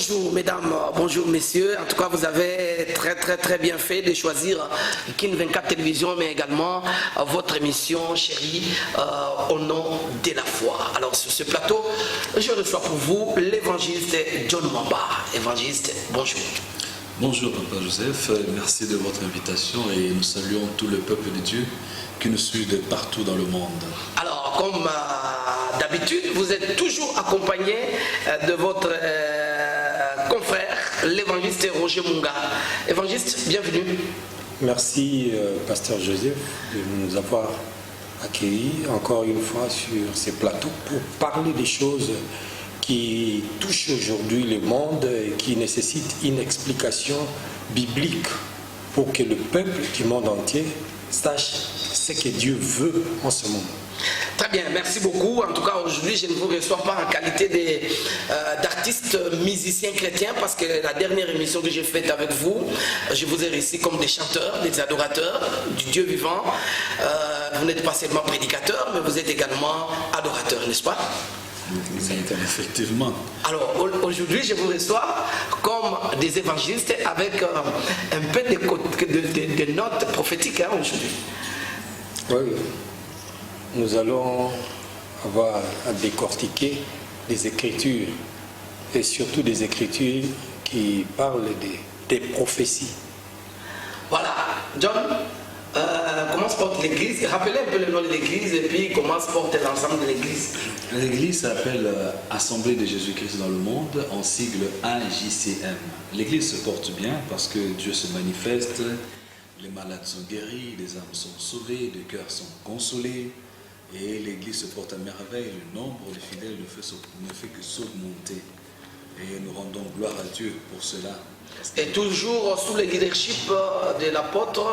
Bonjour mesdames, bonjour messieurs. En tout cas, vous avez très bien fait de choisir Kin 24 Télévision, mais également votre émission chérie au nom de la foi. Alors sur ce plateau, je reçois pour vous l'évangéliste John Mwamba. Évangéliste, bonjour. Bonjour Papa Joseph, merci de votre invitation et nous saluons tout le peuple de Dieu qui nous suit de partout dans le monde. Alors comme d'habitude, vous êtes toujours accompagné de votre confrère, l'évangéliste Roger Munga. Évangéliste, bienvenue. Merci Pasteur Joseph de nous avoir accueillis encore une fois sur ces plateaux pour parler des choses qui touchent aujourd'hui le monde et qui nécessitent une explication biblique pour que le peuple du monde entier sache ce que Dieu veut en ce moment. Très bien, merci beaucoup. En tout cas, aujourd'hui, je ne vous reçois pas en qualité d'artiste musicien chrétien parce que la dernière émission que j'ai faite avec vous, je vous ai reçu comme des chanteurs, des adorateurs du Dieu vivant. Vous n'êtes pas seulement prédicateur, mais vous êtes également adorateur, n'est-ce pas? Effectivement. Alors aujourd'hui, je vous reçois comme des évangélistes avec un peu de notes prophétiques aujourd'hui. Oui. Nous allons avoir à décortiquer des écritures et surtout des écritures qui parlent des prophéties. Voilà, John, comment se porte l'église? Rappelez un peu le nom de l'église et puis comment se porte l'ensemble de l'église. L'église s'appelle Assemblée de Jésus-Christ dans le monde, en sigle AJCM. L'église se porte bien parce que Dieu se manifeste, les malades sont guéris, les âmes sont sauvées, les cœurs sont consolés. Et l'église se porte à merveille, le nombre de fidèles ne fait que s'augmenter. Et nous rendons gloire à Dieu pour cela. Et toujours sous le leadership de l'apôtre,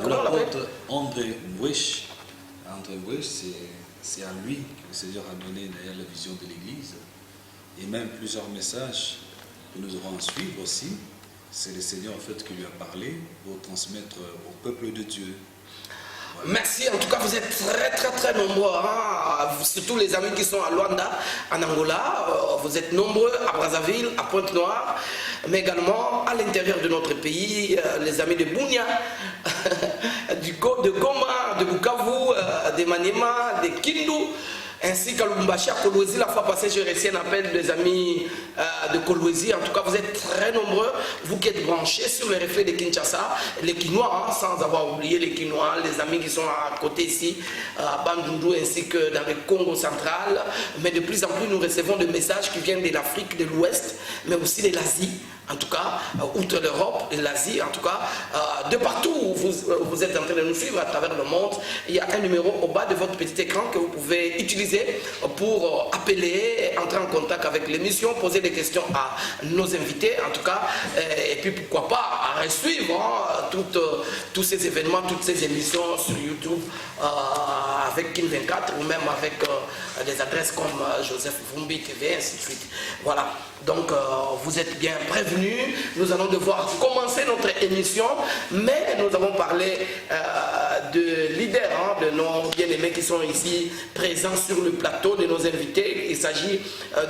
comment on l'appelle? André Mwech. André Mwech, c'est à lui que le Seigneur a donné d'ailleurs la vision de l'église. Et même plusieurs messages que nous aurons à suivre aussi. C'est le Seigneur en fait qui lui a parlé pour transmettre au peuple de Dieu. Merci, en tout cas vous êtes très nombreux, hein? Surtout les amis qui sont à Luanda, en Angola, vous êtes nombreux à Brazzaville, à Pointe-Noire, mais également à l'intérieur de notre pays, les amis de Bunia, de Goma, de Bukavu, de Maniema, de Kindu, ainsi qu'à Lubumbashi, à Kolwezi. La fois passée, j'ai reçu un appel des amis de Kolwezi. En tout cas, vous êtes très nombreux, vous qui êtes branchés sur les reflets de Kinshasa, les Kinois, hein, sans avoir oublié les Kinois, les amis qui sont à côté ici, à Bandundu, ainsi que dans le Congo central. Mais de plus en plus, nous recevons des messages qui viennent de l'Afrique de l'Ouest, mais aussi de l'Asie. En tout cas, outre l'Europe et l'Asie, en tout cas, de partout où vous êtes en train de nous suivre à travers le monde, il y a un numéro au bas de votre petit écran que vous pouvez utiliser pour appeler, entrer en contact avec l'émission, poser des questions à nos invités, en tout cas, et puis pourquoi pas à suivre tous ces événements, toutes ces émissions sur YouTube avec Kin 24 ou même avec des adresses comme Joseph Vumbi TV, ainsi de suite. Voilà, donc vous êtes bien prévenus. Nous allons devoir commencer notre émission, mais nous avons parlé de leaders, hein, de nos bien-aimés qui sont ici présents sur le plateau, de nos invités. Il s'agit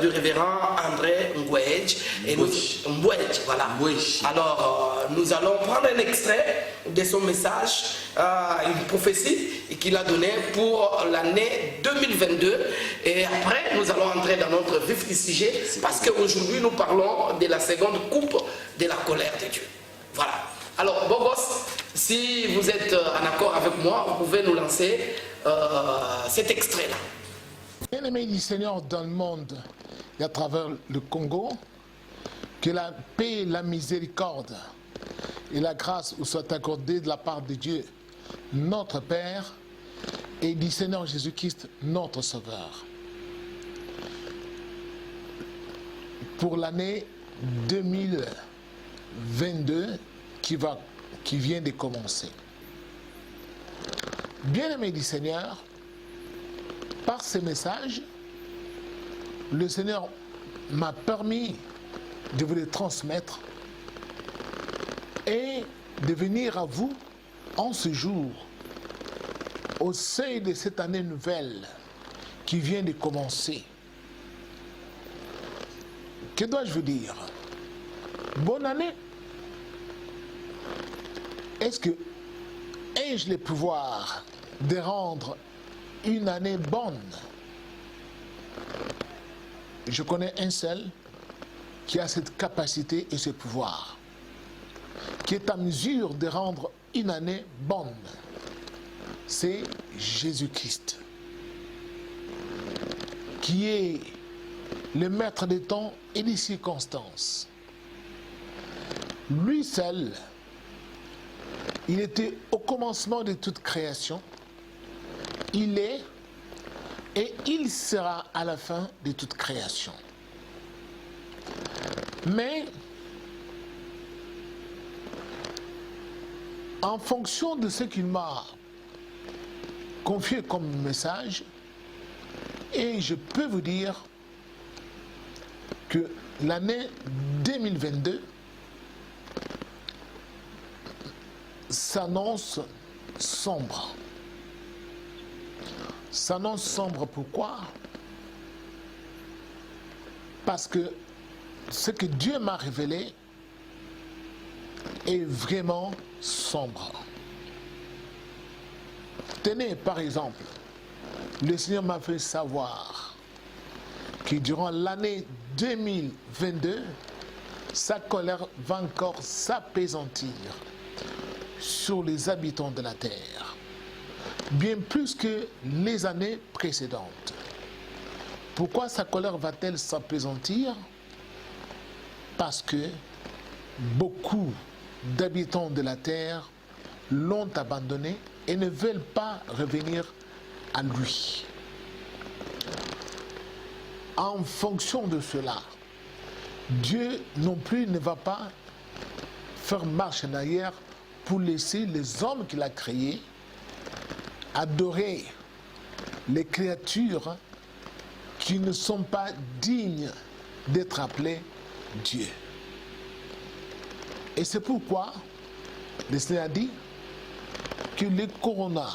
du révérend André Mwech. Mwech, voilà. Mwech. Alors, nous allons prendre un extrait de son message, une prophétie qu'il a donnée pour l'année 2022. Et après, nous allons entrer dans notre vif du sujet, parce qu'aujourd'hui, nous parlons de la seconde coupe de la colère de Dieu. Voilà. Alors, Bogos, si vous êtes en accord avec moi, vous pouvez nous lancer cet extrait-là. Bien-aimés du Seigneur dans le monde et à travers le Congo, que la paix, la miséricorde et la grâce vous soient accordées de la part de Dieu, notre Père, et du Seigneur Jésus-Christ, notre Sauveur. Pour l'année 2022 qui vient de commencer. Bien-aimés du Seigneur, par ces messages, le Seigneur m'a permis de vous les transmettre et de venir à vous en ce jour, au seuil de cette année nouvelle qui vient de commencer. Que dois-je vous dire? bonne année. Est-ce que ai-je le pouvoir de rendre une année bonne? Je connais un seul qui a cette capacité et ce pouvoir, qui est en mesure de rendre une année bonne. C'est Jésus-Christ, qui est le maître des temps et des circonstances. Lui seul, il était au commencement de toute création, il est et il sera à la fin de toute création. Mais en fonction de ce qu'il m'a confié comme message, et je peux vous dire que l'année 2022 s'annonce sombre. S'annonce sombre pourquoi? Parce que ce que Dieu m'a révélé est vraiment sombre. Tenez, par exemple, le Seigneur m'a fait savoir que durant l'année 2022, sa colère va encore s'apaisantir sur les habitants de la terre, bien plus que les années précédentes. Pourquoi sa colère va-t-elle s'apaisantir? Parce que beaucoup d'habitants de la terre l'ont abandonné et ne veulent pas revenir à lui. En fonction de cela, Dieu non plus ne va pas faire marche en arrière pour laisser les hommes qu'il a créés adorer les créatures qui ne sont pas dignes d'être appelées Dieu. Et c'est pourquoi le Seigneur a dit que le corona,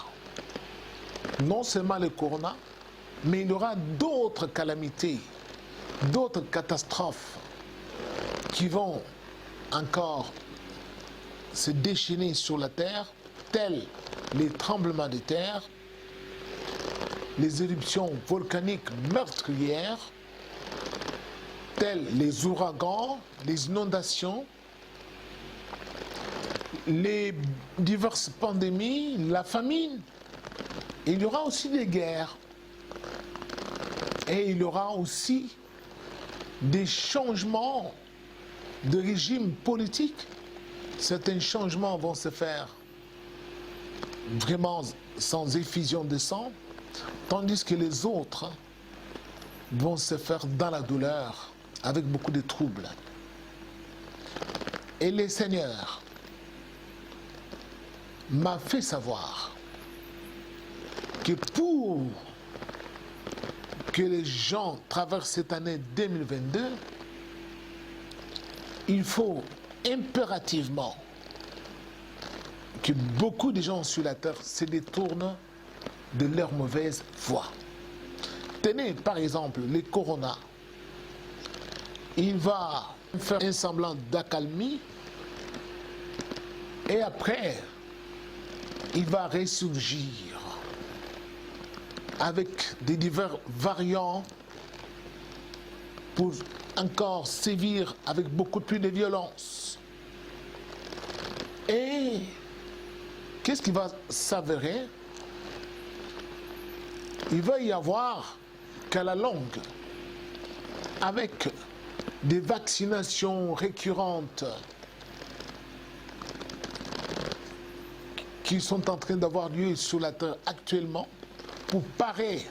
non seulement le corona, mais il y aura d'autres calamités, d'autres catastrophes qui vont encore se déchaîner sur la terre, tels les tremblements de terre, les éruptions volcaniques meurtrières, tels les ouragans, les inondations, les diverses pandémies, la famine. Et il y aura aussi des guerres. Et il y aura aussi des changements de régime politique. Certains changements vont se faire vraiment sans effusion de sang, tandis que les autres vont se faire dans la douleur, avec beaucoup de troubles. Et le Seigneur m'a fait savoir que pour que les gens traversent cette année 2022, il faut impérativement que beaucoup de gens sur la terre se détournent de leur mauvaise voie. Tenez par exemple le corona. Il va faire un semblant d'accalmie et après il va ressurgir avec des divers variants pour encore sévir avec beaucoup plus de violence. Et qu'est-ce qui va s'avérer? Il va y avoir qu'à la longue, avec des vaccinations récurrentes qui sont en train d'avoir lieu sur la terre actuellement pour parer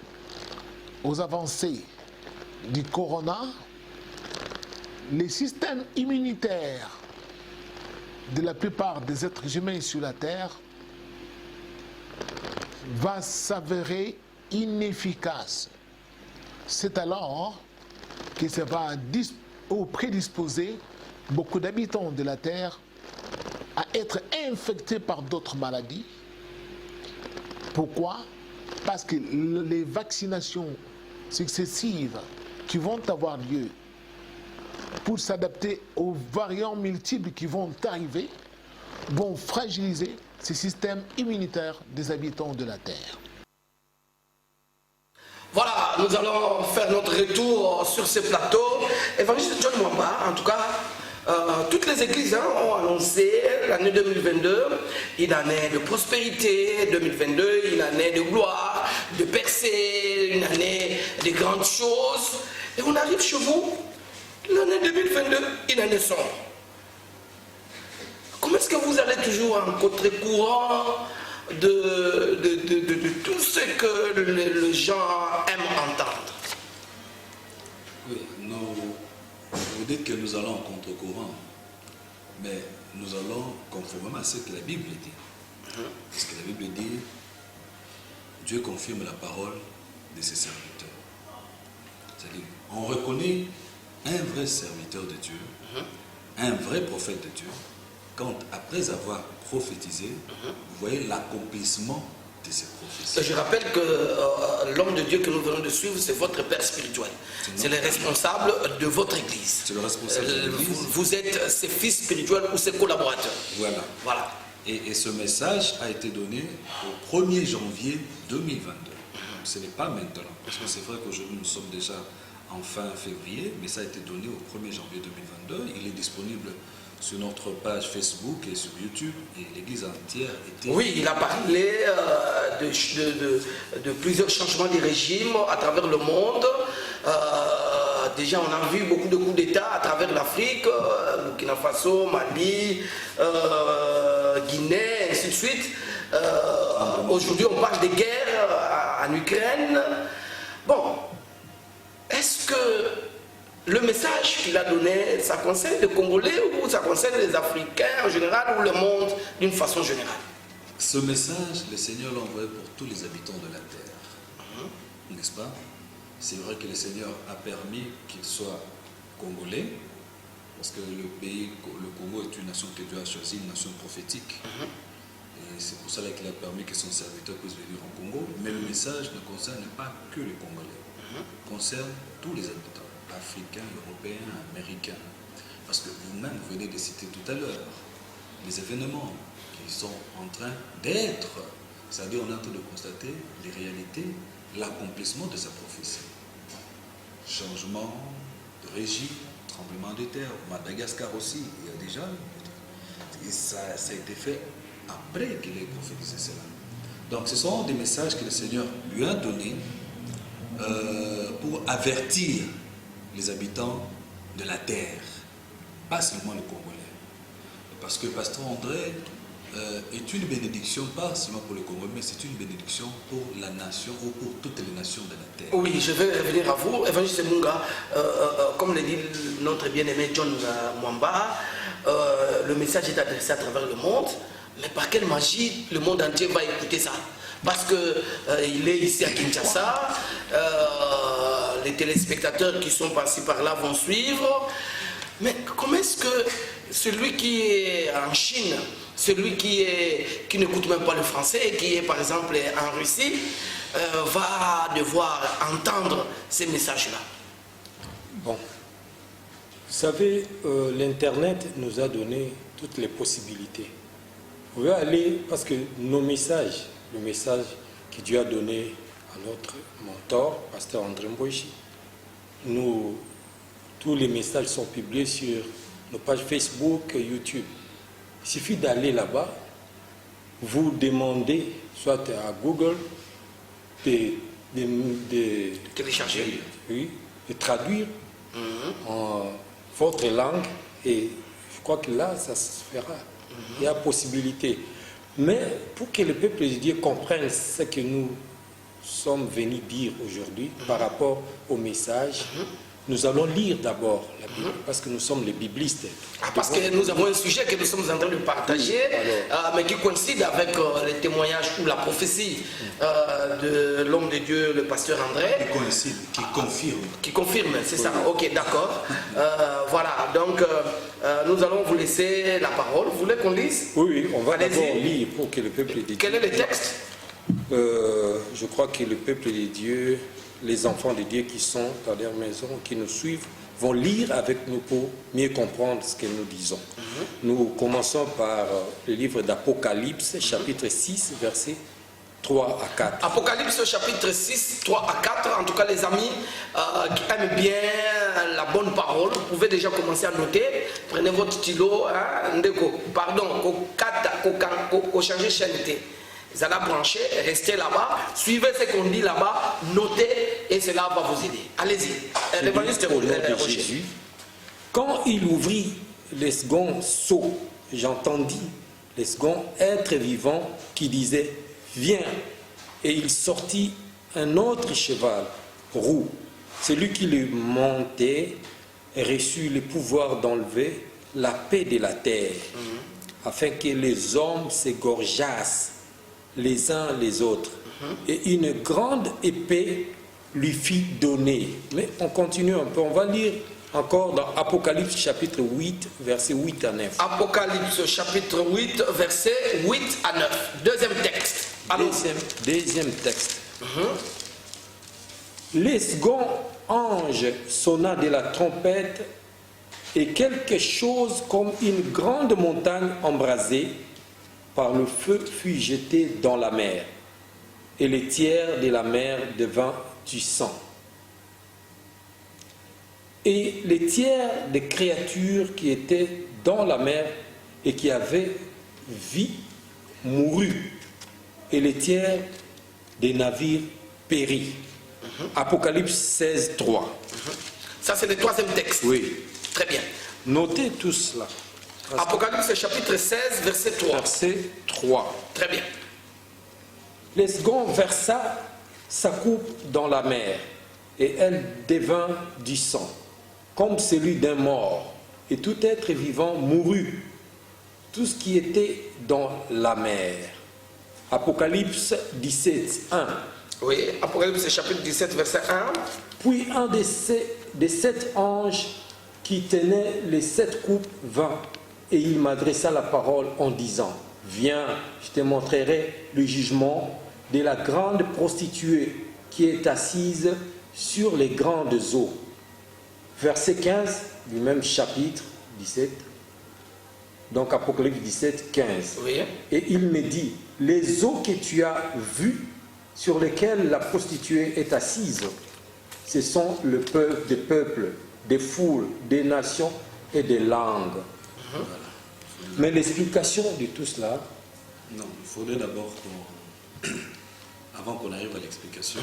aux avancées du corona, les systèmes immunitaires de la plupart des êtres humains sur la terre va s'avérer inefficace. C'est alors que ça va prédisposer beaucoup d'habitants de la terre à être infectés par d'autres maladies. Pourquoi? Parce que les vaccinations successives qui vont avoir lieu pour s'adapter aux variants multiples qui vont arriver, vont fragiliser ces systèmes immunitaires des habitants de la Terre. Voilà, nous allons faire notre retour sur ce plateau. Évangéliste John Mwamba, en tout cas, toutes les églises ont annoncé l'année 2022, une année de prospérité, 2022, une année de gloire, de percée, une année de grandes choses. Et on arrive chez vous, l'année 2022, une année sombre. Comment est-ce que vous allez toujours en contre-courant de tout ce que les gens aiment entendre? Oui, vous dites que nous allons en contre-courant, mais nous allons conformément à ce que la Bible dit. Parce que la Bible dit, Dieu confirme la parole de ses serviteurs. C'est-à-dire, on reconnaît un vrai serviteur de Dieu, un vrai prophète de Dieu, quand après avoir prophétisé, vous voyez l'accomplissement de ces prophéties. Je rappelle que l'homme de Dieu que nous venons de suivre, c'est votre père spirituel. C'est le responsable de votre église. C'est le responsable de l'église. Vous êtes ses fils spirituels ou ses collaborateurs. Voilà. Et ce message a été donné au 1er janvier 2022. Ce n'est pas maintenant. Parce que c'est vrai qu'aujourd'hui nous sommes déjà en fin février, mais ça a été donné au 1er janvier 2022. Il est disponible sur notre page Facebook et sur YouTube, et l'église entière était... Oui, il a parlé de plusieurs changements de régime à travers le monde. Déjà, on a vu beaucoup de coups d'État à travers l'Afrique, Burkina Faso, Mali, Guinée, ainsi de suite. Aujourd'hui, on parle des guerres en Ukraine. Bon, est-ce que le message qu'il a donné, ça concerne les Congolais ou ça concerne les Africains en général ou le monde d'une façon générale? Ce message, le Seigneur l'a envoyé pour tous les habitants de la terre. N'est-ce pas? C'est vrai que le Seigneur a permis qu'il soit congolais, parce que le Congo est une nation que Dieu a choisie, une nation prophétique. Et c'est pour cela qu'il a permis que son serviteur puisse venir au Congo. Mais le message ne concerne pas que les Congolais. Il concerne tous les habitants, africains, européens, américains. Parce que vous-même venez de citer tout à l'heure les événements qui sont en train d'être. C'est-à-dire on est en train de constater les réalités, l'accomplissement de sa prophétie. Changement de régime, tremblement de terre, Madagascar aussi, il y a déjà. Et ça a été fait après qu'il ait prophétisé cela. Donc ce sont des messages que le Seigneur lui a donnés pour avertir les habitants de la terre, pas seulement les Congolais. Parce que Pasteur André est une bénédiction, pas seulement pour le Congo, mais c'est une bénédiction pour la nation ou pour toutes les nations de la terre. Oui, je vais revenir à vous. Évangéliste Munga, comme le dit notre bien-aimé John Mwamba, le message est adressé à travers le monde, mais par quelle magie le monde entier va écouter ça? Parce qu'il est ici à Kinshasa, les téléspectateurs qui sont passés par là vont suivre. Mais comment est-ce que celui qui est en Chine, celui qui n'écoute même pas le français et qui est par exemple en Russie, va devoir entendre ces messages-là? Bon, vous savez, l'Internet nous a donné toutes les possibilités. Vous pouvez aller, parce que nos messages, le message que Dieu a donné à notre mentor, Pasteur André Mboichi, tous les messages sont publiés sur nos pages Facebook et YouTube. Il suffit d'aller là-bas, vous demandez, soit à Google, de télécharger, oui, de traduire en votre langue, et je crois que là, ça se fera. Il y a possibilité. Mais pour que le peuple de Dieu comprenne ce que nous sommes venus dire aujourd'hui par rapport au message, nous allons lire d'abord la Bible, parce que nous sommes les biblistes. Parce que nous avons un sujet que nous sommes en train de partager, mais qui coïncide avec les témoignages ou la prophétie de l'homme de Dieu, le pasteur André. Qui coïncide, qui confirme. Qui confirme, c'est ça. Ok, d'accord. Voilà, donc nous allons vous laisser la parole. Vous voulez qu'on lise? Oui, on va d'abord lire pour que le peuple de Dieu... Quel est le texte? Je crois que le peuple de Dieu, les enfants de Dieu qui sont dans leur maison, qui nous suivent, vont lire avec nous pour mieux comprendre ce que nous disons. Nous commençons par le livre d'Apocalypse, chapitre 6, versets 3 à 4. Apocalypse chapitre 6, 3 à 4. En tout cas, les amis qui aiment bien la bonne parole, vous pouvez déjà commencer à noter. Prenez votre stylo, hein, pardon, changez chaîne. Vous allez brancher, restez là-bas, suivez ce qu'on dit là-bas, notez et cela va vous aider. Allez-y. L'évangéliste Au nom de Jésus, quand il ouvrit les seconds sceaux, j'entendis les seconds êtres vivants qui disaient « Viens !» Et il sortit un autre cheval roux. Celui qui le montait reçut le pouvoir d'enlever la paix de la terre, afin que les hommes s'égorgeassent les uns les autres. Et une grande épée lui fit donner. Mais on continue un peu, on va lire encore dans Apocalypse chapitre 8, versets 8 à 9. Apocalypse chapitre 8, versets 8 à 9. Deuxième texte. Deuxième texte. Les seconds anges sonna de la trompette et quelque chose comme une grande montagne embrasée par le feu fut jeté dans la mer, et les tiers de la mer devint du sang. Et les tiers des créatures qui étaient dans la mer et qui avaient vie mourut, et les tiers des navires périt. Apocalypse 16, 3. Ça, c'est le troisième texte. Oui. Très bien. Notez tout cela. Apocalypse chapitre 16, verset 3. Verset 3. Très bien. Les seconds versa sa coupe dans la mer, et elle devint du sang, comme celui d'un mort, et tout être vivant mourut, tout ce qui était dans la mer. Apocalypse 17, 1. Oui, Apocalypse chapitre 17, verset 1. Puis un des 7 anges qui tenait les 7 coupes vint, et il m'adressa la parole en disant, « Viens, je te montrerai le jugement de la grande prostituée qui est assise sur les grandes eaux. » Verset 15 du même chapitre 17. Donc Apocalypse 17, 15. Oui. Et il me dit, « Les eaux que tu as vues, sur lesquelles la prostituée est assise, ce sont le peuple des peuples, des foules, des nations et des langues. » Voilà. Mais l'explication de tout cela... Non, il faudrait d'abord avant qu'on arrive à l'explication...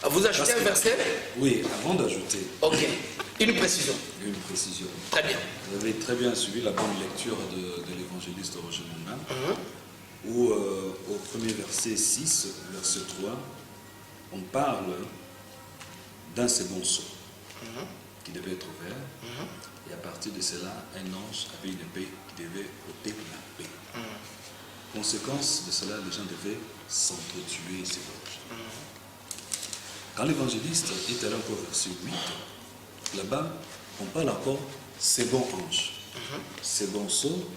Vous ajoutez un verset? Oui, avant d'ajouter... Ok. Une précision. Une précision. Très bien. Vous avez très bien suivi la bonne lecture de l'évangéliste Roger Moulin, où au premier verset 6, verset 3, on parle d'un second sceau qui devait être ouvert, et à partir de cela, un ange avait une épée qui devait ôter la paix. Conséquence de cela, les gens devaient s'entretuer et s'égorger. Quand l'évangéliste est allé encore au verset 8, là-bas, on parle encore second ange. Second sceau,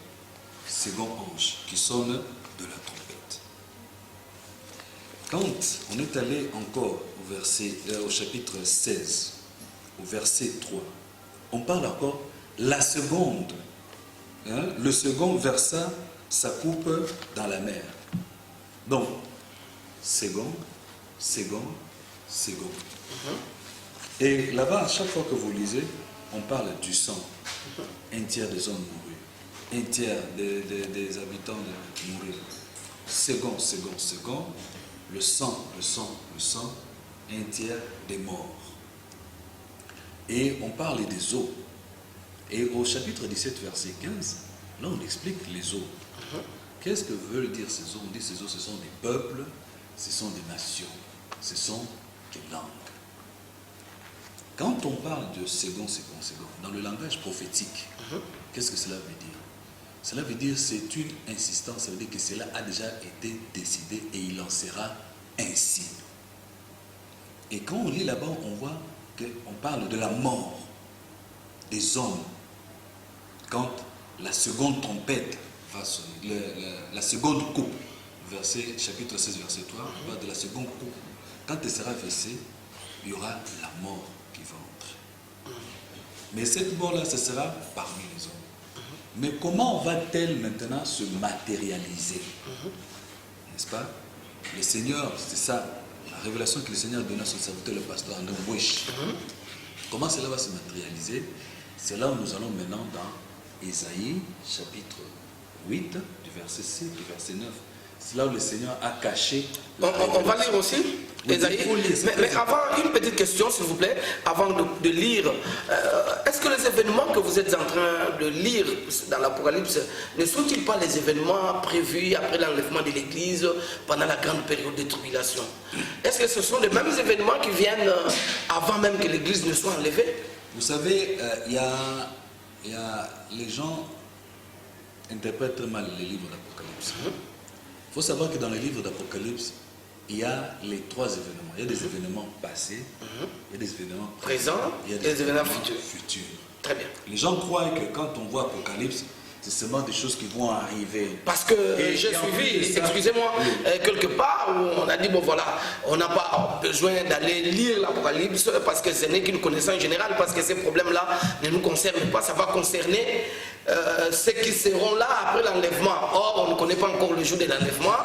second ange qui sonne de la trompette. Quand on est allé encore au chapitre 16, au verset 3, on parle encore la seconde. Le second versa sa coupe dans la mer. Donc, second, second, second. Et là-bas, à chaque fois que vous lisez, on parle du sang. Un tiers des hommes mourus. Un tiers des habitants mourus. Second, second, second. Le sang, le sang, le sang. Un tiers des morts. Et on parle des eaux. Et au chapitre 17, verset 15, là on explique les eaux. Qu'est-ce que veulent dire ces eaux? On dit ces eaux, ce sont des peuples, ce sont des nations, ce sont des langues. Quand on parle de second, second, second, dans le langage prophétique, qu'est-ce que cela veut dire? Cela veut dire c'est une insistance, ça veut dire que cela a déjà été décidé et il en sera ainsi. Et quand on lit là-bas, on voit qu'on parle de la mort des hommes. Quand la seconde trompette va sonner, la seconde coupe, chapitre 16, verset 3, on parle de la seconde coupe. Quand elle sera versée, il y aura la mort qui va entrer. Mais cette mort-là, ce sera parmi les hommes. Mais comment va-t-elle maintenant se matérialiser? N'est-ce pas? Le Seigneur, c'est ça, la révélation que le Seigneur a donnée à son serviteur, le pasteur André Bouech. Comment cela va se matérialiser? C'est là où nous allons maintenant dans Ésaïe, chapitre 8, du verset 6, du verset 9. C'est là où le Seigneur a caché. On va lire aussi Ésaïe. Mais avant, une petite question, s'il vous plaît, avant de lire. Est-ce que les événements que vous êtes en train de lire dans l'Apocalypse ne sont-ils pas les événements prévus après l'enlèvement de l'Église pendant la grande période de tribulation? Est-ce que ce sont les mêmes événements qui viennent avant même que l'Église ne soit enlevée? Vous savez, il y a les gens interprètent très mal les livres d'Apocalypse. Il faut savoir que dans les livres d'Apocalypse, il y a les trois événements. Il y a des événements passés, il y a des événements présents, il y a des événements futurs. Très bien. Les gens croient que quand on voit Apocalypse, c'est seulement des choses qui vont arriver. Parce que j'ai suivi, excusez-moi, quelque part où on a dit, bon voilà, on n'a pas besoin d'aller lire l'Apocalypse parce que ce n'est qu'une connaissance générale, parce que ces problèmes-là ne nous concernent pas, ça va concerner ceux qui seront là après l'enlèvement. Or, on ne connaît pas encore le jour de l'enlèvement,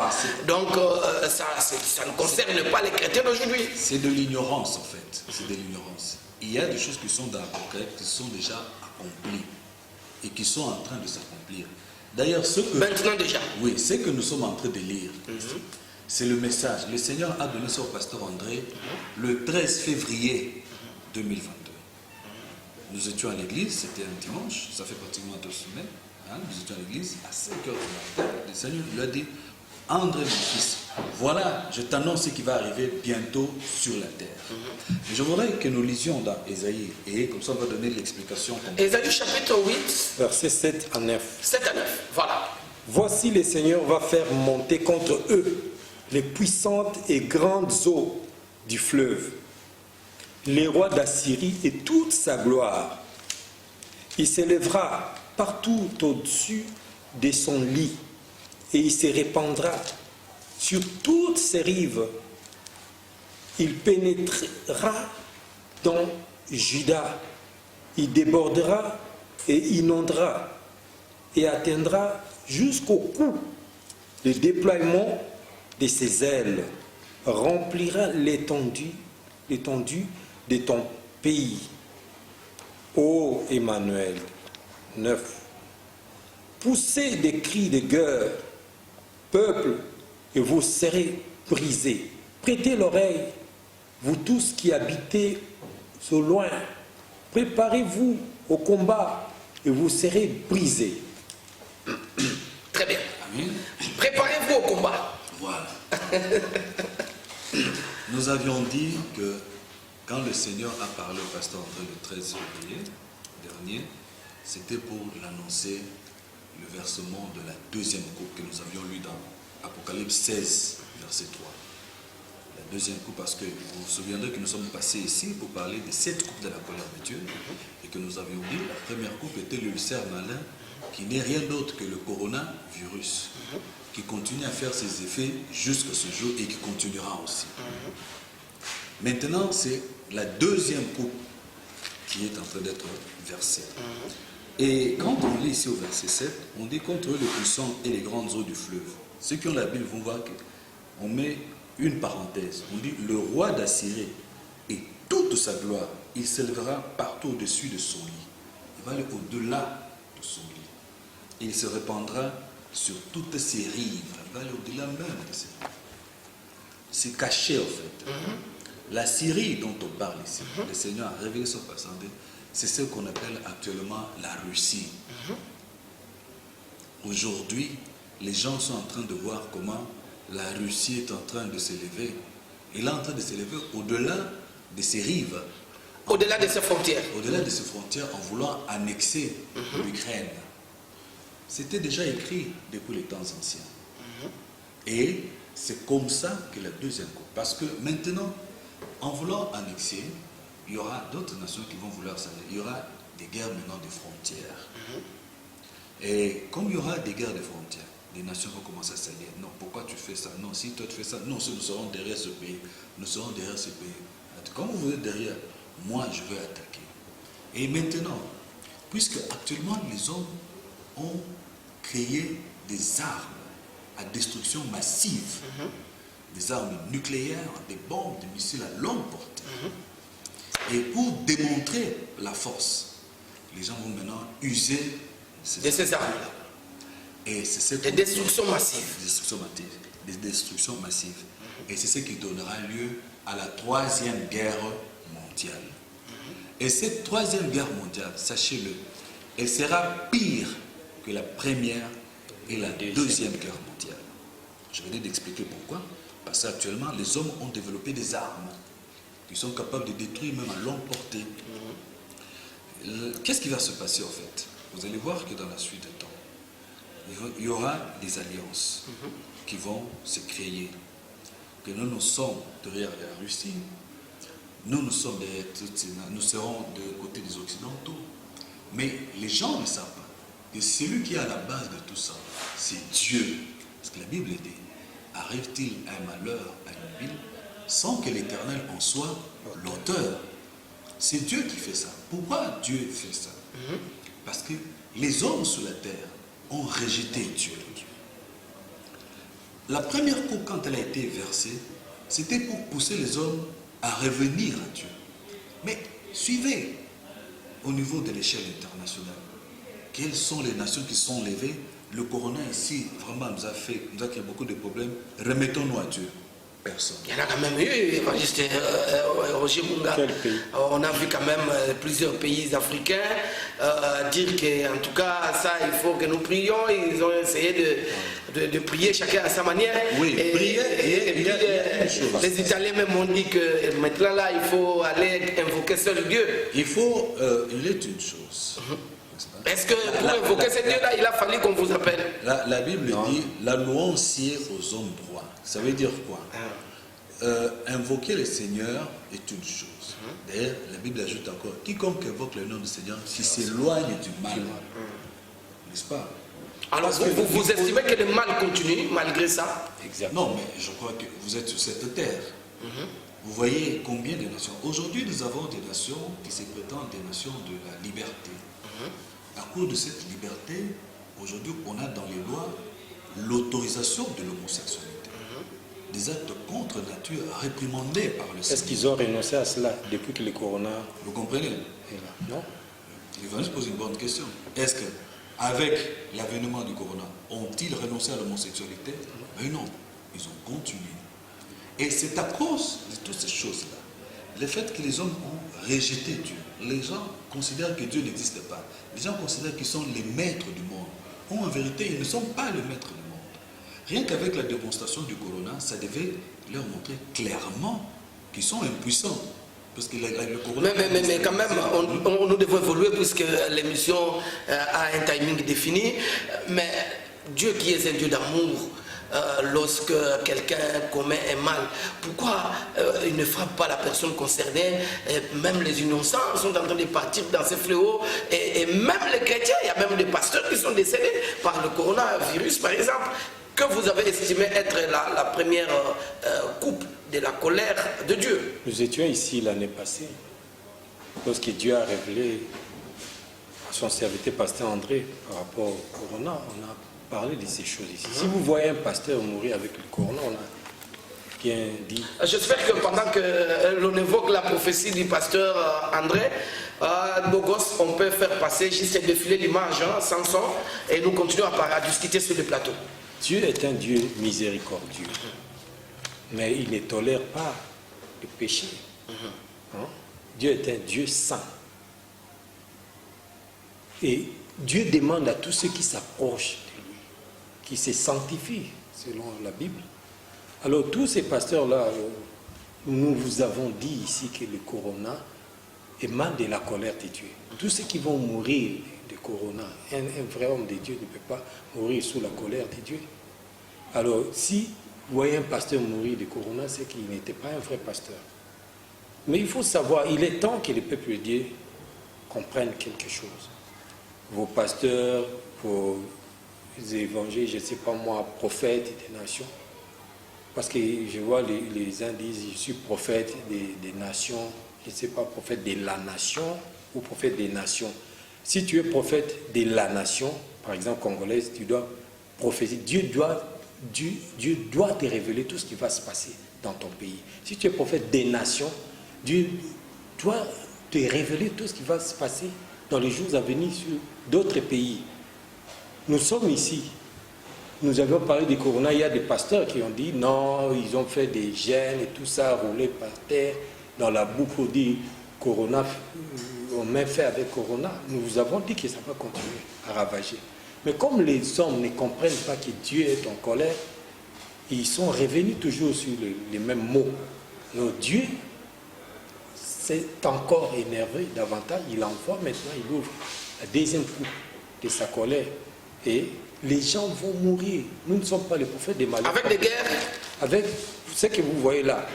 donc ça ne concerne pas les chrétiens d'aujourd'hui. C'est de l'ignorance en fait, c'est de l'ignorance. Il y a des choses qui sont dans l'Apocalypse qui sont déjà accomplies et qui sont en train de s'accomplir. D'ailleurs, ce que... Maintenant déjà. Oui, ce que nous sommes en train de lire, c'est le message. Le Seigneur a donné ça au pasteur André le 13 février 2022. Nous étions à l'église, c'était un dimanche, ça fait pratiquement 2 semaines. Nous étions à l'église à 5h du matin. Le Seigneur lui a dit, André, mon fils, voilà, je t'annonce ce qui va arriver bientôt sur la terre. Je voudrais que nous lisions dans Ésaïe, et comme ça on va donner l'explication. Ésaïe chapitre 8, versets 7 à 9. 7 à 9, voilà. Voici le Seigneur va faire monter contre eux les puissantes et grandes eaux du fleuve, les rois d'Assyrie et toute sa gloire. Il s'élèvera partout au-dessus de son lit, et il se répandra sur toutes ses rives. Il pénétrera dans Juda, il débordera et inondera, et atteindra jusqu'au cou. Le déploiement de ses ailes remplira l'étendue de ton pays. Ô Emmanuel, 9. Poussez des cris de guerre, peuple, et vous serez brisés. Prêtez l'oreille, vous tous qui habitez au loin. Préparez-vous au combat et vous serez brisés. Très bien. Amen. Préparez-vous au combat. Voilà. Nous avions dit que quand le Seigneur a parlé au pasteur André le 13 février dernier, c'était pour l'annoncer le versement de la deuxième coupe que nous avions lu dans Apocalypse 16, verset 3. La deuxième coupe, parce que vous vous souviendrez que nous sommes passés ici pour parler des 7 coupes de la colère de Dieu, et que nous avions dit la première coupe était l'ulcère malin, qui n'est rien d'autre que le coronavirus, qui continue à faire ses effets jusqu'à ce jour et qui continuera aussi. Maintenant, c'est la deuxième coupe qui est en train d'être versée. Et quand on lit ici au verset 7, on dit contre eux les puissants et les grandes eaux du fleuve. Ceux qui ont la Bible vont voir qu'on met une parenthèse. On dit le roi d'Assyrie et toute sa gloire, il s'élèvera partout au-dessus de son lit. Il va aller au-delà de son lit. Et il se répandra sur toutes ses rives. Il va aller au-delà même de ses rives. C'est caché en fait. La Syrie dont on parle ici, le Seigneur a révélé son passé, c'est ce qu'on appelle actuellement la Russie. Aujourd'hui, les gens sont en train de voir comment la Russie est en train de s'élever. Elle est en train de s'élever au-delà de ses rives. Au-delà de ses frontières. Au-delà de ses frontières, en voulant annexer l'Ukraine. C'était déjà écrit depuis les temps anciens. Et c'est comme ça que la deuxième coupe. Parce que maintenant, en voulant annexer, il y aura d'autres nations qui vont vouloir s'allier. Il y aura des guerres maintenant de frontières. Et comme il y aura des guerres de frontières, les nations vont commencer à s'allier. Non, pourquoi tu fais ça? Non, si toi tu fais ça, non, si nous serons derrière ce pays, nous serons derrière ce pays. Quand vous êtes derrière, moi je vais attaquer. Et maintenant, puisque actuellement les hommes ont créé des armes à destruction massive, des armes nucléaires, des bombes, des missiles à longue portée. Et pour démontrer la force, les gens vont maintenant user ces armes-là. Et c'est des destructions massives. Des destructions massives. Et c'est ce qui donnera lieu à la troisième guerre mondiale. Et cette troisième guerre mondiale, sachez-le, elle sera pire que la première et la deuxième guerre mondiale. Je vais d'expliquer pourquoi. Parce qu'actuellement, les hommes ont développé des armes qui sont capables de détruire même à longue portée. Qu'est-ce qui va se passer en fait? Vous allez voir que dans la suite du temps, il y aura des alliances qui vont se créer. Que nous sommes derrière la Russie, nous serons de côté des Occidentaux. Mais les gens ne savent pas que celui qui est à la base de tout ça, c'est Dieu. Parce que la Bible dit, arrive-t-il un malheur à une ville sans que l'Éternel en soit l'auteur? C'est Dieu qui fait ça. Pourquoi Dieu fait ça? Parce que les hommes sur la terre ont rejeté Dieu. La première coupe, quand elle a été versée, c'était pour pousser les hommes à revenir à Dieu. Mais suivez, au niveau de l'échelle internationale, quelles sont les nations qui sont levées? Le corona ici, vraiment, nous a créé beaucoup de problèmes. Remettons-nous à Dieu. Personne. Il y en a quand même eu, évangéliste Roger Munga. On a vu quand même plusieurs pays africains dire qu'en tout cas, ça, il faut que nous prions. Ils ont essayé de prier chacun à sa manière. Oui, et prier. Les Italiens même ont dit que maintenant, là, il faut aller invoquer seul Dieu. Il est une chose. Est-ce que pour invoquer ce Dieu-là, il a fallu qu'on vous appelle? La Bible dit, la louange sied aux hommes droits. Ça veut dire quoi? Invoquer le Seigneur est une chose. D'ailleurs, la Bible ajoute encore, quiconque invoque le nom du Seigneur, qui s'éloigne du mal. N'est-ce pas? Alors vous estimez que le mal continue malgré ça? Exactement. Non, mais je crois que vous êtes sur cette terre. Vous voyez combien de nations. Aujourd'hui, nous avons des nations qui se prétendent des nations de la liberté. À cause de cette liberté, aujourd'hui, on a dans les lois l'autorisation de l'homosexualité. Des actes contre nature réprimandés par le Seigneur. Est-ce qu'ils ont renoncé à cela depuis que le corona... Vous comprenez? Non. L'évangile pose une bonne question. Est-ce qu'avec l'avènement du corona, ont-ils renoncé à l'homosexualité? Mais non, ils ont continué. Et c'est à cause de toutes ces choses-là, le fait que les hommes ont rejeté Dieu. Les gens considèrent que Dieu n'existe pas. Les gens considèrent qu'ils sont les maîtres du monde. Ou en vérité, ils ne sont pas les maîtres du monde. Rien qu'avec la démonstration du corona, ça devait leur montrer clairement qu'ils sont impuissants. Parce que le corona... Mais quand même, nous devons évoluer puisque l'émission a un timing défini. Mais Dieu qui est un Dieu d'amour, lorsque quelqu'un commet un mal, pourquoi il ne frappe pas la personne concernée? Même les innocents sont en train de partir dans ces fléaux, et même les chrétiens, il y a même des pasteurs qui sont décédés par le coronavirus par exemple, que vous avez estimé être la première coupe de la colère de Dieu. Nous étions ici l'année passée, lorsque Dieu a révélé à son serviteur pasteur André par rapport au corona. On a parler de ces choses ici. Si vous voyez un pasteur mourir avec le corona, on a bien dit. J'espère que pendant que l'on évoque la prophétie du pasteur André, Bogos, on peut faire passer juste un défilé d'images sans son, et nous continuons à discuter sur le plateau. Dieu est un Dieu miséricordieux, mais il ne tolère pas le péché. Dieu est un Dieu saint. Et Dieu demande à tous ceux qui s'approchent de lui, qui se sanctifient selon la Bible. Alors tous ces pasteurs-là, nous vous avons dit ici que le corona émane de la colère de Dieu. Tous ceux qui vont mourir de corona, un vrai homme de Dieu ne peut pas mourir sous la colère de Dieu. Alors si vous voyez un pasteur mourir de corona, c'est qu'il n'était pas un vrai pasteur. Mais il faut savoir, il est temps que le peuple de Dieu comprenne quelque chose. Vos pasteurs, vos évangiles, je ne sais pas moi, prophètes des nations. Parce que je vois les uns disent, je suis prophète des nations, je ne sais pas, prophète de la nation. ou prophète des nations. Si tu es prophète de la nation, par exemple congolaise, tu dois prophétiser. Dieu doit te révéler tout ce qui va se passer dans ton pays. Si tu es prophète des nations, Dieu doit te révéler tout ce qui va se passer dans les jours à venir sur d'autres pays. Nous sommes ici. Nous avions parlé du corona. Il y a des pasteurs qui ont dit non, ils ont fait des gènes et tout ça, roulé par terre dans la boue pour dire corona, on met fait avec corona. Nous vous avons dit que ça va continuer à ravager. Mais comme les hommes ne comprennent pas que Dieu est en colère, ils sont revenus toujours sur les mêmes mots. Donc Dieu s'est encore énervé davantage. Il envoie maintenant, il ouvre la deuxième coupe de sa colère. Et les gens vont mourir. Nous ne sommes pas les prophètes des maladies. Avec des guerres. Avec ce que vous voyez là,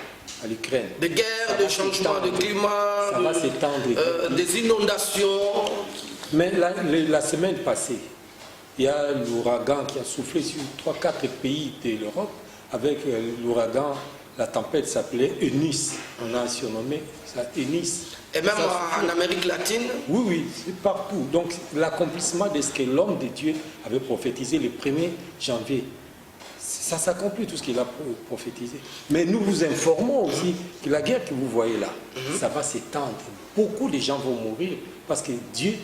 à l'Ukraine. Des guerres, des changements de climat, ça va s'étendre. Des inondations. Mais la semaine passée, il y a l'ouragan qui a soufflé sur 3-4 pays de l'Europe. Avec l'ouragan, la tempête s'appelait Eunice. On a surnommé ça Eunice. Et même en Amérique latine. Oui, oui, c'est partout. Donc l'accomplissement de ce que l'homme de Dieu avait prophétisé le 1er janvier, ça s'accomplit tout ce qu'il a prophétisé. Mais nous vous informons aussi que la guerre que vous voyez là, ça va s'étendre. Beaucoup de gens vont mourir parce que Dieu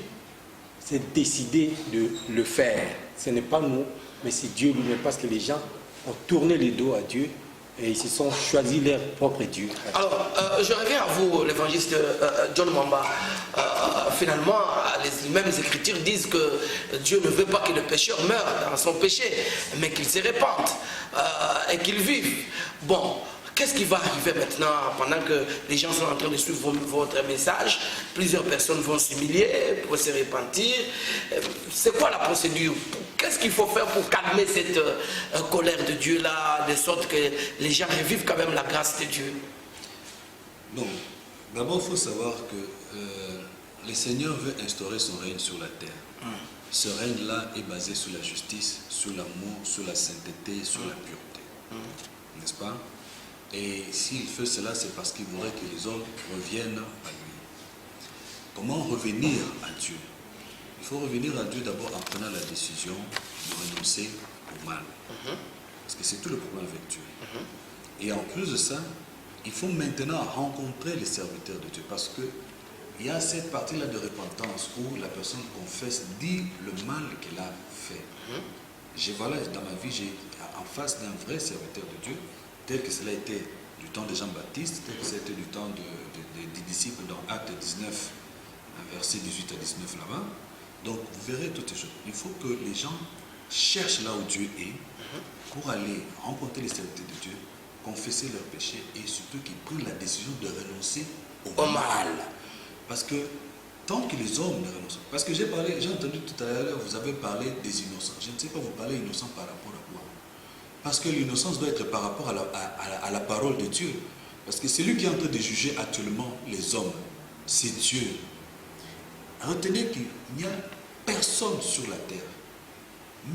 s'est décidé de le faire. Ce n'est pas nous, mais c'est Dieu lui-même, parce que les gens ont tourné les dos à Dieu et ils se sont choisis leur propre Dieu. Alors, je reviens à vous, l'évangéliste John Mwamba. Finalement, les mêmes Écritures disent que Dieu ne veut pas que le pécheur meure dans son péché, mais qu'il se répande et qu'il vive. Bon, qu'est-ce qui va arriver maintenant pendant que les gens sont en train de suivre votre message? Plusieurs personnes vont s'humilier pour se repentir. C'est quoi la procédure? Qu'est-ce qu'il faut faire pour calmer cette colère de Dieu-là, de sorte que les gens revivent quand même la grâce de Dieu? Non. D'abord, il faut savoir que le Seigneur veut instaurer son règne sur la terre. Ce règne-là est basé sur la justice, sur l'amour, sur la sainteté, sur la pureté. N'est-ce pas? Et s'il fait cela, c'est parce qu'il voudrait que les hommes reviennent à lui. Comment revenir à Dieu? Il faut revenir à Dieu d'abord en prenant la décision de renoncer au mal. Parce que c'est tout le problème avec Dieu. Et en plus de ça, il faut maintenant rencontrer les serviteurs de Dieu. Parce qu'il y a cette partie-là de repentance où la personne confesse, dit le mal qu'elle a fait. Voilà, dans ma vie, j'ai en face d'un vrai serviteur de Dieu, tel que cela était du temps de Jean-Baptiste, tel que c'était du temps des disciples dans Acte 19, verset 18 à 19 là-bas. Donc vous verrez toutes ces choses. Il faut que les gens cherchent là où Dieu est pour aller rencontrer les serviteurs de Dieu, confesser leurs péchés et surtout qu'ils prennent la décision de renoncer au mal. Parce que tant que les hommes ne renoncent, parce que j'ai entendu tout à l'heure, vous avez parlé des innocents. Je ne sais pas vous parler innocents par rapport à quoi. Parce que l'innocence doit être par rapport à la parole de Dieu. Parce que celui qui est en train de juger actuellement les hommes, c'est Dieu. Retenez qu'il n'y a personne sur la terre,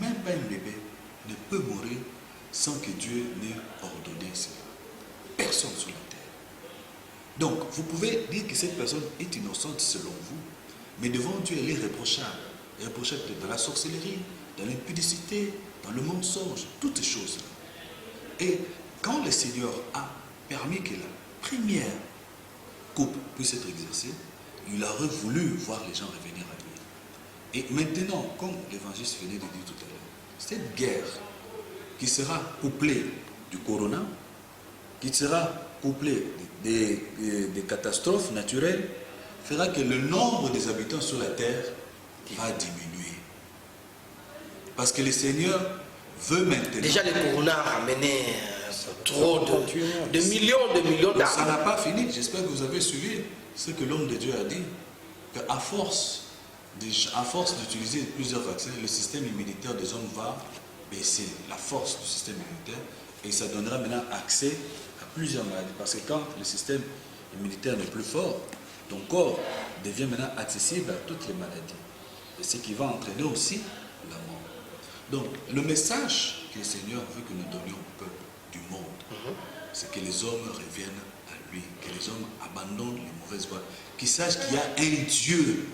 même pas un bébé, ne peut mourir sans que Dieu n'ait ordonné cela. Personne sur la terre. Donc, vous pouvez dire que cette personne est innocente selon vous, mais devant Dieu, elle est réprochable. Elle est réprochable dans la sorcellerie, dans l'impudicité, dans le mensonge, toutes ces choses-là. Et quand le Seigneur a permis que la première coupe puisse être exercée, il aurait voulu voir les gens revenir à lui. Et maintenant, comme l'évangéliste venait de dire tout à l'heure, cette guerre qui sera couplée du corona, qui sera couplée des catastrophes naturelles, fera que le nombre des habitants sur la terre va diminuer. Parce que le Seigneur veut maintenant... Déjà, le corona a ramené trop de millions d'armes. Ça n'a pas fini. J'espère que vous avez suivi ce que l'homme de Dieu a dit, qu'à force d'utiliser plusieurs vaccins, le système immunitaire des hommes va baisser, la force du système immunitaire, et ça donnera maintenant accès à plusieurs maladies. Parce que quand le système immunitaire n'est plus fort, ton corps devient maintenant accessible à toutes les maladies. Et ce qui va entraîner aussi la mort. Donc, le message que le Seigneur veut que nous donnions au peuple du monde, c'est que les hommes reviennent à lui. lui, que les hommes abandonnent les mauvaises voies, qu'ils sachent qu'il y a un Dieu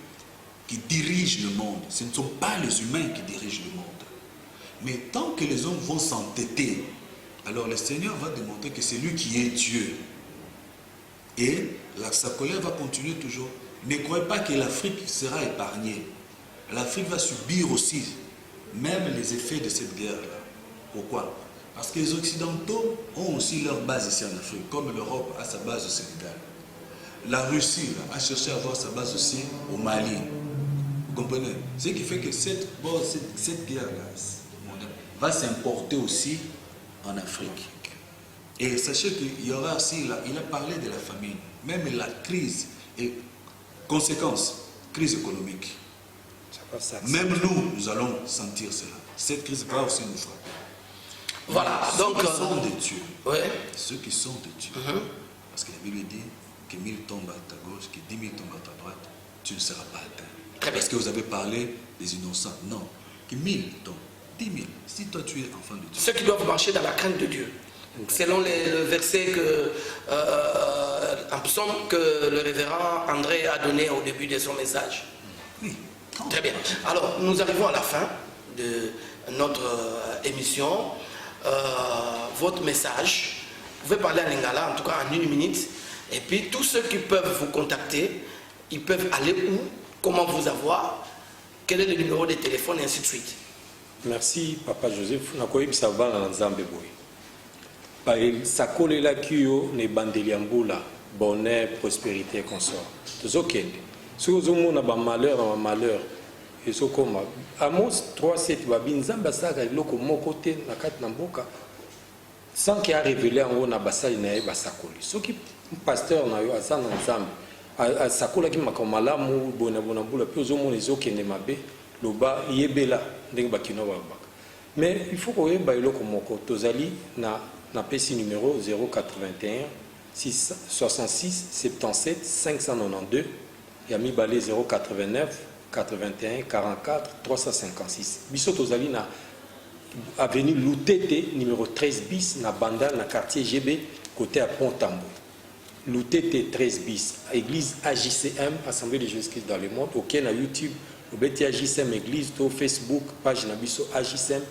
qui dirige le monde. Ce ne sont pas les humains qui dirigent le monde. Mais tant que les hommes vont s'entêter, alors le Seigneur va démontrer que c'est lui qui est Dieu. Et sa colère va continuer toujours. Ne croyez pas que l'Afrique sera épargnée. L'Afrique va subir aussi même les effets de cette guerre-là. Pourquoi? Parce que les Occidentaux ont aussi leur base ici en Afrique, comme l'Europe a sa base au Sénégal. La Russie là, a cherché à avoir sa base aussi au Mali. Vous comprenez? Ce qui fait que cette guerre-là va s'importer aussi en Afrique. Et sachez qu'il y aura aussi, il a parlé de la famine, même la crise et conséquences, crise économique. Même nous allons sentir cela. Cette crise va aussi nous frapper. Voilà, donc... Ceux qui sont de Dieu, ouais. Ceux qui sont de Dieu, parce que la Bible dit que 1000 tombent à ta gauche, que 10 000 tombent à ta droite, tu ne seras pas atteint. Très bien. Parce que vous avez parlé des innocents. Non, que 1000 tombent, 10 000. Si toi tu es enfant de Dieu. Ceux qui doivent marcher dans la crainte de Dieu. Selon le verset en psaume que le révérend André a donné au début de son message. Oui. Très bien. Alors, nous arrivons à la fin de notre émission. Votre message, vous pouvez parler à Lingala, en tout cas en 1 minute. Et puis, tous ceux qui peuvent vous contacter, ils peuvent aller où, comment vous avoir, quel est le numéro de téléphone et ainsi de suite. Merci, Papa Joseph. Nakoyebisa bana na Nzambe boye. Pa sakolela kiyo ne bandeli ambula, bonheur, prospérité consort. Tozokende. Si ozomona ba malheur, ezokoma. Amos 3:7 babi Nzambe asaka eloko moko te na kati na mboka sans qu'il a révélé en haut na basali na ye basakoli. Soki pasteur na yo aza na Nzambe asakolaki makambo malamu bona mbula pe ozomona ezokende mabe loba yebela ndenge bakino babaka. Mais il faut koyeba eloko moko tozali na pesi numéro 081 66 77 592 ya mibale 089 81 44 356. Biso tozali na avenue Loutete numéro 13 bis na Bandal na quartier GB côté à Pont-Tambo. Loutete 13 bis, église AJCM, Assemblée de Jésus-Christ dans le monde. OK na YouTube, obeti AJCM église to Facebook page na biso AJCM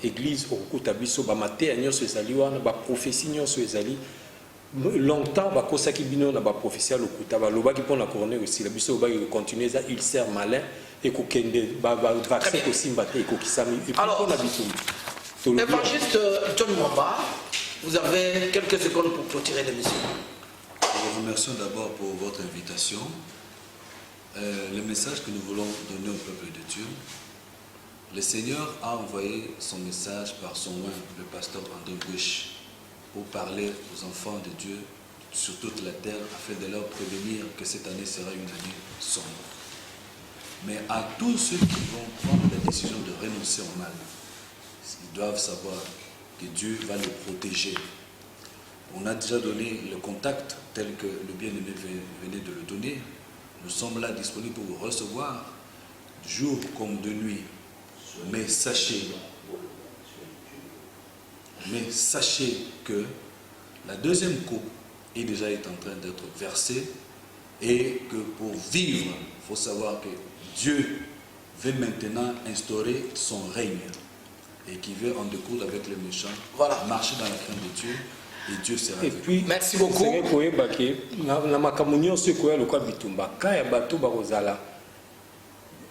église okuta biso ba maté nyonso ezali wana ba prophétie nyonso ezali longtemps bakosaki bino na ba prophétie lokuta ba lobaki pona couronner aussi la biso ba continuer ça il sert malin et ko kende ba vaccin ko simba te ko kisami et puis pona biso. Évangéliste John Mwamba, vous avez quelques secondes pour clôturer l'émission. Nous vous remercions d'abord pour votre invitation. Le message que nous voulons donner au peuple de Dieu, le Seigneur a envoyé son message par son oint, le pasteur André Bush, pour parler aux enfants de Dieu sur toute la terre afin de leur prévenir que cette année sera une année sombre. Mais à tous ceux qui vont prendre la décision de renoncer au mal, ils doivent savoir que Dieu va les protéger. On a déjà donné le contact tel que le bien-aimé venait de le donner. Nous sommes là disponibles pour vous recevoir, jour comme de nuit. Mais sachez que la deuxième coupe est déjà en train d'être versée et que pour vivre, il faut savoir que Dieu veut maintenant instaurer son règne et qui veut en découdre avec les méchants, marcher dans la crainte de Dieu. Et Dieu sera et avec puis, merci beaucoup. Na makamunyo se koya lokwa bitumba kaya bato bakozala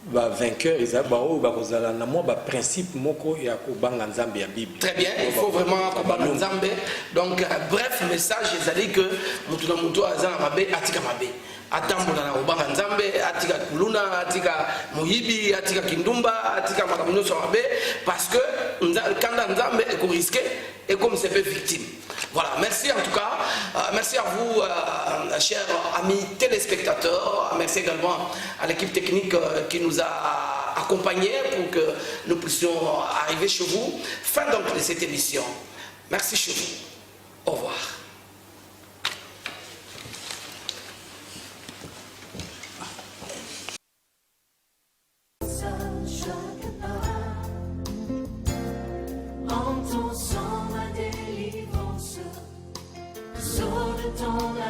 ba vainqueur ezala ba o bakozala na mo ba principe moko ya kobanga Nzambe ya Bible. Très bien, il faut vraiment kobanga Nzambe. Donc bref message ezali que mutu na mutu azala mabe atika mabe. Atambola na kobanga Nzambe, atika kuluna, atika moyibi, atika kindumba, atika makamunyo so mabe parce que kanda Nzambe eko risquer et comme c'est fait victime. Voilà, merci en tout cas. Merci à vous, chers amis téléspectateurs. Merci également à l'équipe technique qui nous a accompagnés pour que nous puissions arriver chez vous. Fin donc de cette émission. Merci chez vous. Au revoir. Ton la